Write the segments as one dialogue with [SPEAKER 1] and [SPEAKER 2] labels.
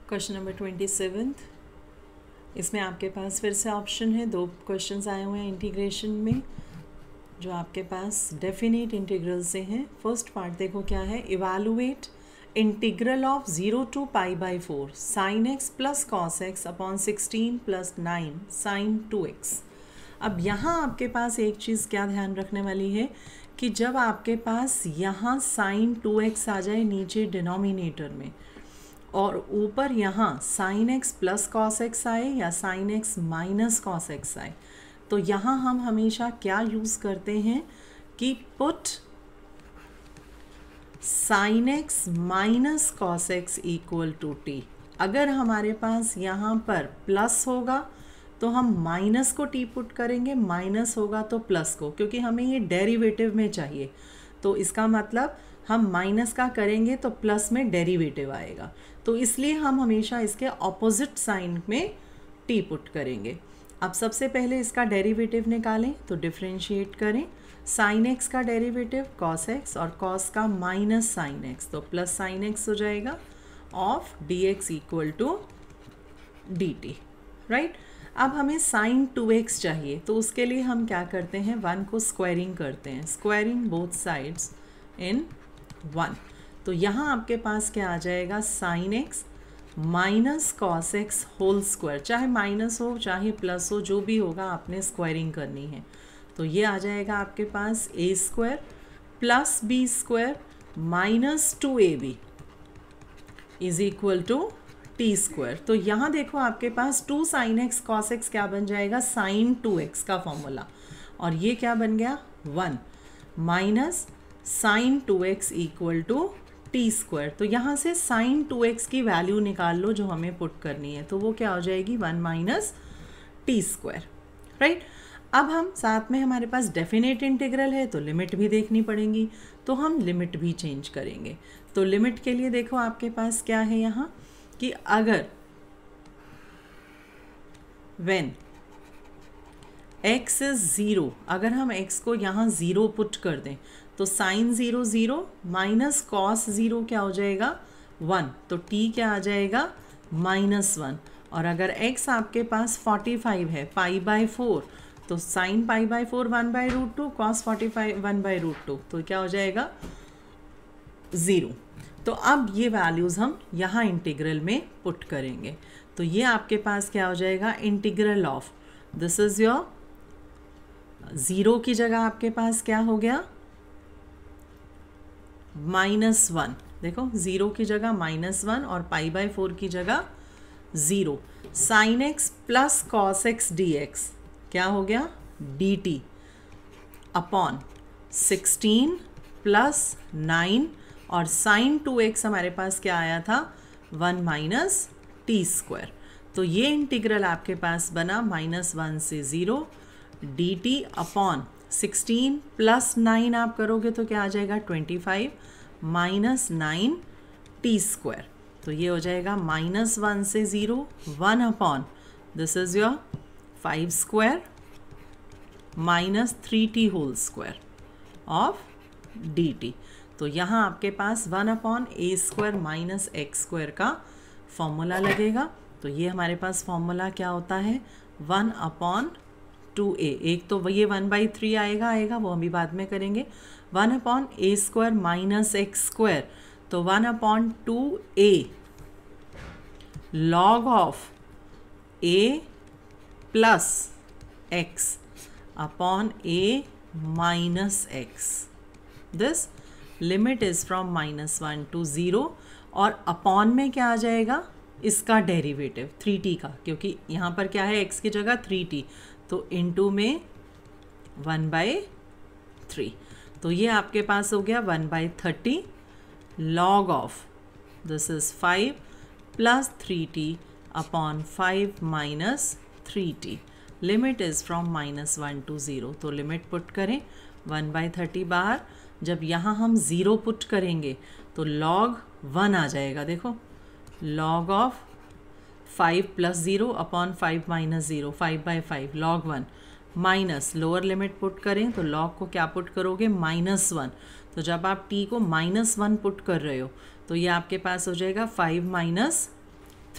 [SPEAKER 1] Question number 27। इसमें आपके पास फिर से ऑप्शन है, दो क्वेश्चंस आए हुए हैं इंटीग्रेशन में जो आपके पास डेफिनेट इंटीग्रल से हैं। फर्स्ट पार्ट देखो क्या है, evaluate integral of 0 to π/4 sin x plus cos x upon 16 plus 9 sin 2x। अब यहाँ आपके पास एक चीज़ क्या ध्यान रखने वाली है कि जब आपके पास यहाँ sin 2x आ जाए नीचे डिनोमिनेटर में और ऊपर यहाँ sin x plus cos x आए या sin x minus cos x आए, तो यहाँ हम हमेशा क्या यूज़ करते हैं कि put sin x minus cos x equal to T. अगर हमारे पास यहाँ पर प्लस होगा तो हम माइनस को टी पुट करेंगे, माइनस होगा तो प्लस को, क्योंकि हमें ये डेरिवेटिव में चाहिए। तो इसका मतलब हम माइनस का करेंगे तो प्लस में डेरिवेटिव आएगा, तो इसलिए हम हमेशा इसके ऑपोजिट साइन में टी पुट करेंगे। अब सबसे पहले इसका डेरिवेटिव निकालें तो डिफरेंशिएट करें। साइन एक्स का डेरिवेटिव कॉस एक्स और कॉस का माइनस साइन एक्स, तो प्लस साइन एक्स हो जाएगा of d x equal to d t, right. अब हमें साइन 2x चाहिए, तो उसके लिए हम क्या करते हैं, 1 को स्क्वायरिंग करते हैं, स्क्वायरिंग बोथ साइड्स इन 1। तो यहाँ आपके पास क्या आ जाएगा, sine x minus cos x whole square, चाहे माइनस हो चाहे प्लस हो, जो भी होगा आपने स्क्वायरिंग करनी है। तो ये आ जाएगा आपके पास A square plus B square minus 2ab is equal to T square. तो यहाँ देखो आपके पास 2 sin x cos x क्या बन जाएगा, sin 2x का फॉर्मूला, और ये क्या बन गया 1 minus sin 2x equal to T square. तो यहाँ से sin 2x की वैल्यू निकाल लो जो हमें पुट करनी है, तो वो क्या हो जाएगी 1 माइनस टी स्क्वायर, राइट। अब हम साथ में हमारे पास डेफिनेट इंटीग्रल है तो लिमिट भी देखनी पड़ेगी, तो हम लिमिट भी चेंज करेंगे। तो लिमिट के लिए देखो आपके पास क्या है यहाँ कि अगर when x is 0, अगर हम x को यहाँ 0 पुट कर दें तो साइन 0 0 माइनस कॉस 0 क्या हो जाएगा 1, तो t क्या आ जाएगा -1। और अगर x आपके पास 45 है π/4, तो साइन π/4 1/√2 कॉस 45 1/√2, तो क्या हो जाएगा 0। तो अब ये वैल्यूज़ हम यहाँ इंटीग्रल में पुट करेंगे, तो ये आपके पास क्या हो जाएगा, integral of, this is your 0 की जगह आपके पास क्या हो गया -1। देखो 0 की जगह -1 और π/4 की जगह 0। Sine x plus cos x D x क्या हो गया डी टी अपॉन 16 प्लस 9 और साइन 2x हमारे पास क्या आया था 1 माइनस टी स्क्वायर। तो ये इंटीग्रल आपके पास बना -1 से 0 डी टी अपॉन 16 प्लस 9 आप करोगे तो क्या आ जाएगा 25 माइनस 9 टी स्क्वायर। तो ये हो जाएगा -1 से 0 1 upon this is your 5 square minus 3t whole square of d t. तो यहाँ आपके पास 1 upon a square minus x square का फॉर्मूला लगेगा। तो ये हमारे पास फॉर्मूला क्या होता है 1 अपॉन 2a, एक तो ये 1/3 आएगा वो हम भी बाद में करेंगे, 1 upon a square minus x square, तो 1 upon 2a log of a plus x upon a minus x. This limit is from -1 to 0, और अपॉन में क्या आ जाएगा इसका डेरिवेटिव 3t का, क्योंकि यहाँ पर क्या है x की जगह 3t, तो इनटू में 1/3। तो ये आपके पास हो गया 1/30 log of this is 5 plus 3t upon 5 minus 3t। Limit is from -1 to 0, तो लिमिट पुट करें 1/30 बाहर। जब यहाँ हम 0 पुट करेंगे तो लॉग 1 आ जाएगा, देखो log of 5 plus 0 upon 5 minus 0 5/5 log 1 minus lower limit put करें तो लॉग को क्या पुट करोगे -1। तो जब आप t को -1 पुट कर रहे हो तो ये आपके पास हो जाएगा 5 माइनस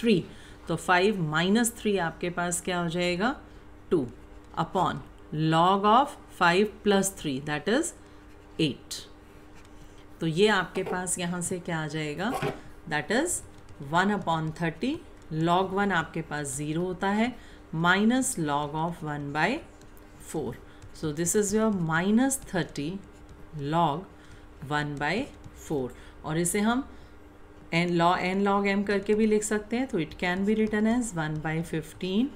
[SPEAKER 1] 3, तो 5 माइनस 3 आपके पास क्या हो जाएगा 2 upon log of 5 plus 3 that is 8। तो ये आपके पास यहाँ से क्या आ जाएगा दैट इज़ 1/30 log 1 आपके पास 0 होता है minus log of 1/4। So this is your -30 log 1/4 और इसे हम n log m करके भी लिख सकते हैं, तो it can be written as 1/15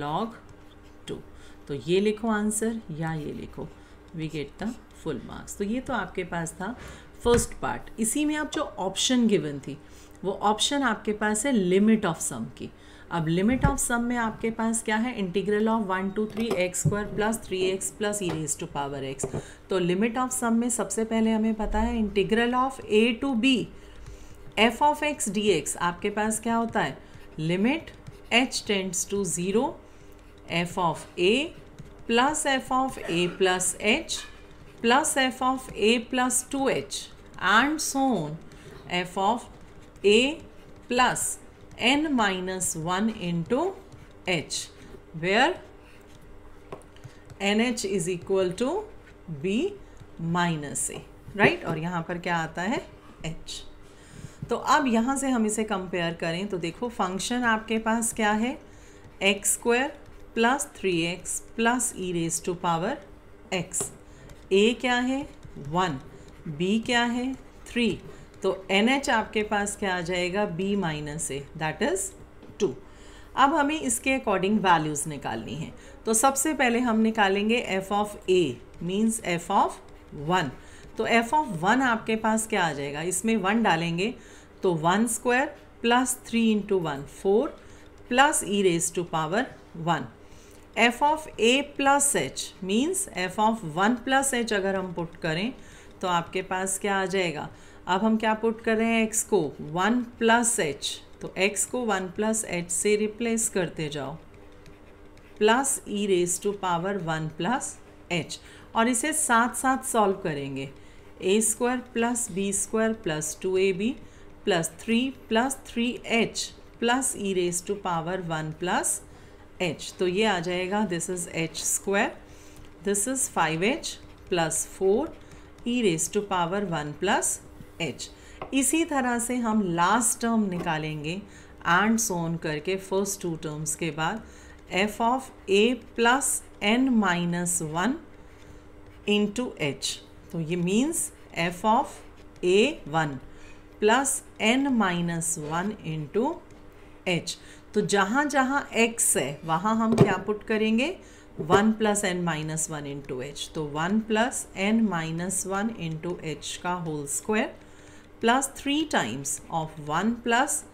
[SPEAKER 1] log 2। तो ये लिखो आंसर या ये लिखो, we get the full marks. तो ये तो आपके पास था फर्स्ट पार्ट। इसी में अब जो ऑप्शन गिवन थी वो ऑप्शन आपके पास है लिमिट ऑफ सम की। अब लिमिट ऑफ सम में आपके पास क्या है integral of 1 to 3 x square plus 3x plus e⁻x। तो लिमिट ऑफ सम में सबसे पहले हमें पता है integral of a to b f of x dx आपके पास क्या होता है limit h tends to 0 f of a plus f of a plus h plus f of a plus 2h and so on f of a plus n minus 1 into h where nh is equal to b minus a, right. और यहाँ पर क्या आता है h। तो अब यहाँ से हम इसे कंपेयर करें तो देखो फंक्शन आपके पास क्या है x square plus 3x plus e⁻x। a क्या है 1, b क्या है 3, तो NH आपके पास क्या आ जाएगा b minus A that is 2। अब हमें इसके अकॉर्डिंग वैल्यूज़ निकालनी है। तो सबसे पहले हम निकालेंगे f of a means f of 1। तो f ऑफ 1 आपके पास क्या आ जाएगा, इसमें 1 डालेंगे तो 1 square plus 3 into 1 4 plus e⁻1। f of a plus h means f of 1 plus h अगर हम पुट करें तो आपके पास क्या आ जाएगा। अब हम क्या पुट कर रहे हैं x को 1 प्लस h, तो x को 1 प्लस h से रिप्लेस करते जाओ प्लस e⁻1 प्लस h और इसे साथ साथ सॉल्व करेंगे a square plus b square plus 2ab plus 3 plus 3h plus e⁻1 plus h। तो ये आ जाएगा this is h square, this is 5h plus 4 e⁻1 plus h। इसी तरह से हम लास्ट टर्म निकालेंगे एंड सोन करके फर्स्ट 2 टर्म्स के बाद f of a plus n minus 1 into h। तो ये means f of a 1 plus n minus 1 into h। तो जहाँ जहाँ x है वहाँ हम क्या पुट करेंगे 1 plus n minus 1 into h। तो 1 plus n minus 1 into h का whole square plus 3 times of 1 plus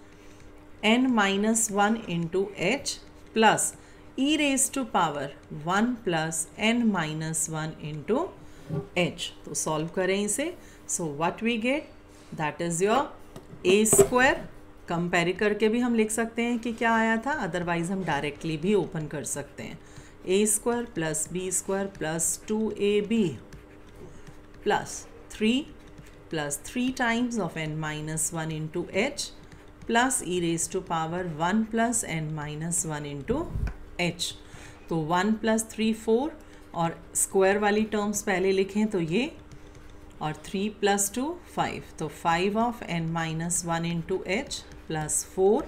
[SPEAKER 1] n minus 1 into h plus e⁻1 plus n minus 1 into h। तो सॉल्व करें इसे। So what we get that is your a square. Compare करके भी हम लिख सकते हैं कि क्या आया था, अदरवाइज हम डायरेक्टली भी ओपन कर सकते हैं। a square plus b square plus 2ab plus 3 plus 3 times of n minus 1 into h plus e⁻1 plus n minus 1 into h। तो 1 प्लस 3 4 और स्क्वायर वाली टर्म्स पहले लिखें तो ये, और 3 प्लस 2 5, तो 5 of n minus 1 into h plus 4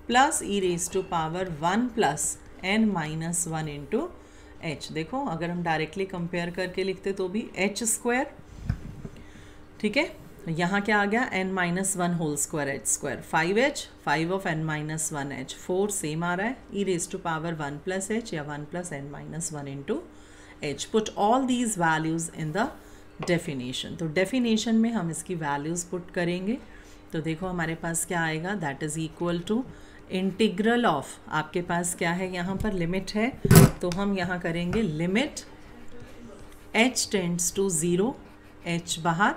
[SPEAKER 1] plus e⁻1 plus n minus 1 into h। देखो अगर हम डायरेक्टली कंपेयर करके लिखते तो भी h स्क्वायर, ठीक है। यहाँ क्या आ गया n minus 1 whole square h square 5h 5 of n minus 1h 4 same आ रहा है e⁻1 प्लस h या 1 plus n minus 1 into h। Put all these values in the definition. तो डेफिनेशन में हम इसकी वैल्यूज़ पुट करेंगे तो देखो हमारे पास क्या आएगा that is equal to integral of, आपके पास क्या है यहाँ पर लिमिट है तो हम यहाँ करेंगे limit h tends to 0 h बाहर,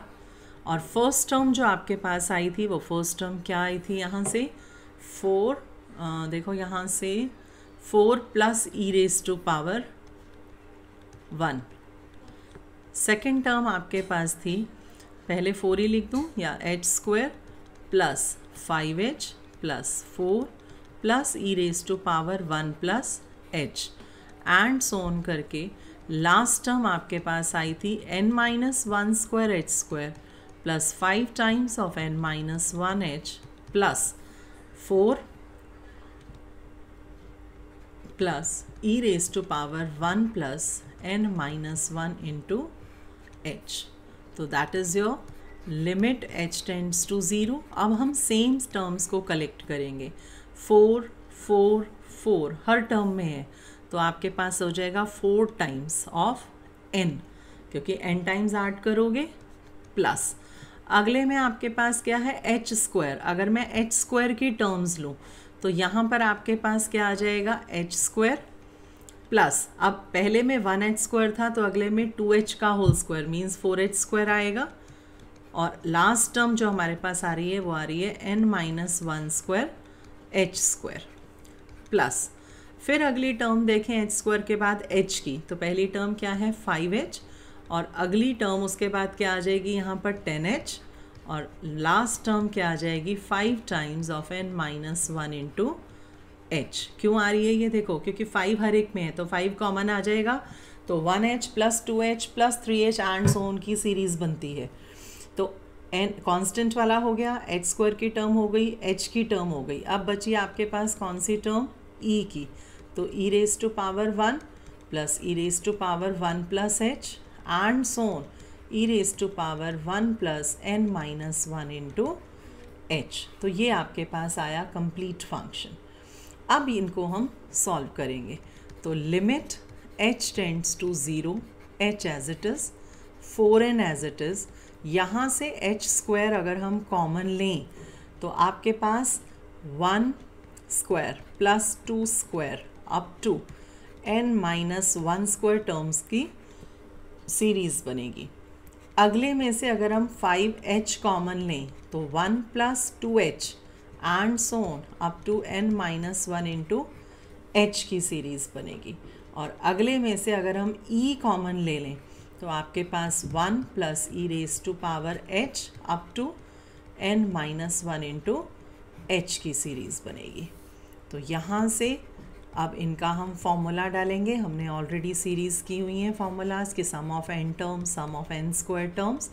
[SPEAKER 1] और फर्स्ट टर्म जो आपके पास आई थी वो फर्स्ट टर्म क्या आई थी यहाँ से 4, देखो यहाँ से 4 प्लस e⁻1। सेकेंड टर्म आपके पास थी, पहले 4 ही लिख दूँ या h square plus 5h plus 4 plus e raise to power 1 plus h and so on करके लास्ट टर्म आपके पास आई थी n minus 1 square h square plus 5 times of n minus 1 h plus 4 plus e raise to power 1 plus n minus 1 into h. तो that is your limit h tends to 0. अब हम same terms को collect करेंगे. 4 4 4 हर term में है तो आपके पास हो जाएगा 4 टाइम्स ऑफ n, क्योंकि n टाइम्स ऐड करोगे प्लस अगले में आपके पास क्या है h स्क्वायर. अगर मैं h स्क्वायर की टर्म्स लूँ तो यहाँ पर आपके पास क्या आ जाएगा h स्क्वायर प्लस अब पहले में 1h स्क्वायर था तो अगले में 2h का whole square means 4h square आएगा. और लास्ट टर्म जो हमारे पास आ रही है वो आ रही है n minus 1 square h square plus फिर अगली टर्म देखें h स्क्वायर के बाद h की. तो पहली टर्म क्या है 5h और अगली टर्म उसके बाद क्या आ जाएगी यहाँ पर 10h और लास्ट टर्म क्या आ जाएगी 5 times of n minus 1 into h. क्यों आ रही है ये देखो, क्योंकि 5 हर एक में है तो 5 कॉमन आ जाएगा तो 1h plus 2h plus 3h and so on की सीरीज़ बनती है. तो n कांस्टेंट वाला हो गया, h स्क्वायर की टर्म हो गई, h की टर्म हो गई. अब बची आपके पास कौन सी टर्म e की. तो e raise to power 1 plus e raise to power 1 plus h and so on e raise to power 1 plus n minus 1 into h. तो ये आपके पास आया कंप्लीट फंक्शन. अब इनको हम सॉल्व करेंगे. तो limit h tends to 0, h as it is, 4n as it is. यहाँ से h स्क्वायर अगर हम कॉमन लें तो आपके पास 1 square plus 2 square up to n minus 1 square terms की सीरीज़ बनेगी. अगले में से अगर हम 5h कॉमन लें तो 1 plus 2h and so on up to n minus 1 into h की सीरीज़ बनेगी. और अगले में से अगर हम e कॉमन ले लें तो आपके पास 1 plus e raise to power h up to n minus 1 into h की सीरीज़ बनेगी. तो यहाँ से अब इनका हम फॉर्मूला डालेंगे. हमने ऑलरेडी सीरीज़ की हुई हैं फार्मूलाज के sum of n terms, sum of n square terms.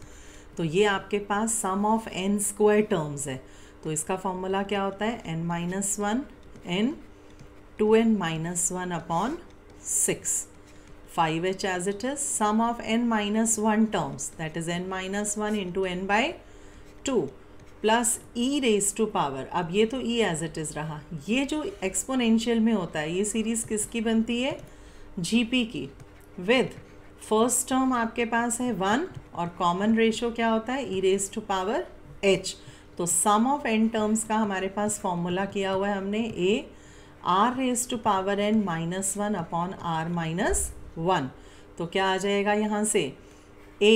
[SPEAKER 1] तो ये आपके पास sum of n square terms है तो इसका फॉर्मूला क्या होता है n minus 1 n 2n minus 1 upon 6. 5h as it is, sum of n minus 1 terms that is n minus 1 into n by 2 plus e raised to power. अब ये तो e as it is रहा. ये जो exponential में होता है ये सीरीज़ किसकी बनती है gp की. विद फर्स्ट टर्म आपके पास है 1 और कॉमन रेशो क्या होता है e raised to power h. तो सम ऑफ n टर्म्स का हमारे पास फॉर्मूला किया हुआ है हमने a r raised to power n minus 1 upon r minus 1. तो क्या आ जाएगा यहाँ से a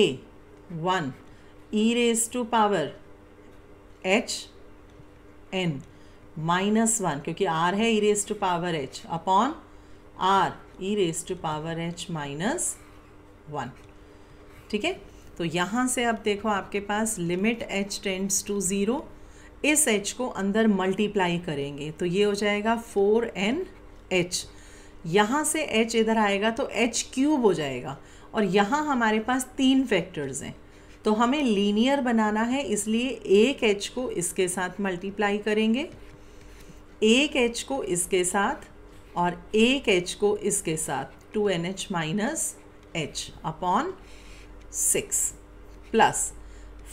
[SPEAKER 1] 1 e raise to power h n minus 1 क्योंकि r है e raise to power h upon r e raise to power h minus 1. ठीक है. तो यहाँ से अब देखो आपके पास लिमिट h टेंड्स टू 0. इस h को अंदर मल्टीप्लाई करेंगे तो ये हो जाएगा 4n(h). यहाँ से h इधर आएगा तो h क्यूब हो जाएगा और यहाँ हमारे पास 3 फैक्टर्स हैं तो हमें लीनियर बनाना है इसलिए एक h को इसके साथ मल्टीप्लाई करेंगे, एक h को इसके साथ और एक h को इसके साथ 2nh minus h upon 6 plus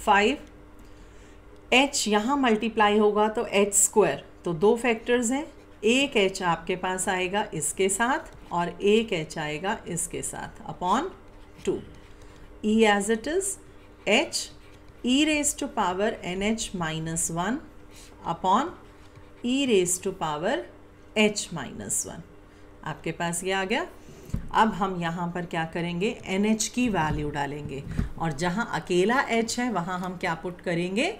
[SPEAKER 1] 5 h यहाँ मल्टीप्लाई होगा तो h स्क्वायर. तो 2 फैक्टर्स हैं, एक h आपके पास आएगा इसके साथ और एक h आएगा इसके साथ upon 2. e as it is h e raise to power nh minus 1 upon e raise to power h minus 1. आपके पास ये आ गया. अब हम यहाँ पर क्या करेंगे nh की वैल्यू डालेंगे और जहाँ अकेला h है वहाँ हम क्या पुट करेंगे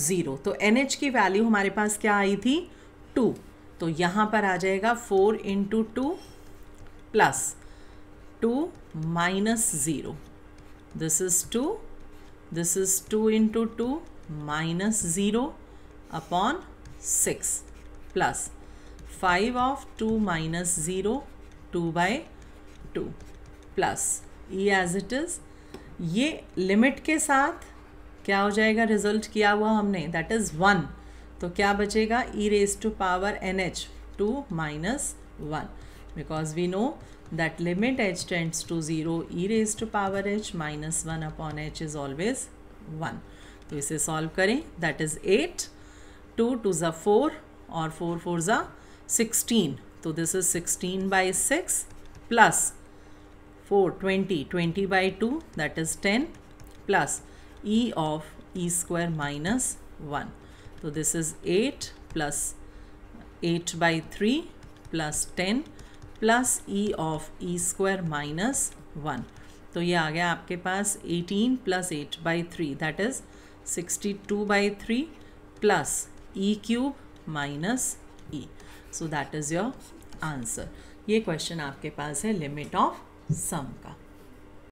[SPEAKER 1] 0. तो nh की वैल्यू हमारे पास क्या आई थी 2. तो यहाँ पर आ जाएगा 4 into 2 plus 2 minus 0. This is 2, this is 2 into 2 minus 0 upon 6 plus 5 of 2 minus 0 2/2 plus e as it is, ये लिमिट के साथ क्या हो जाएगा, रिजल्ट किया हुआ हमने, दैट इज़ 1, तो क्या बचेगा, E raise to power NH 2 minus 1, because we know that limit h tends to 0 e raised to power h minus 1 upon h is always 1. तो इसे सॉल्व करें, दैट इज़ 8, 2 2 ज़ा 4 और 4 4 ज़ा 16, तो this is 16/6 plus 4 20/2 that is 10 plus e of e square minus 1, तो this is 8 plus 8/3 plus 10 plus E of E square minus 1, तो ये आ गया आपके पास 18 plus 8/3 that is 62/3 plus E cube minus E, so that is your answer. ये question आपके पास है limit of some का।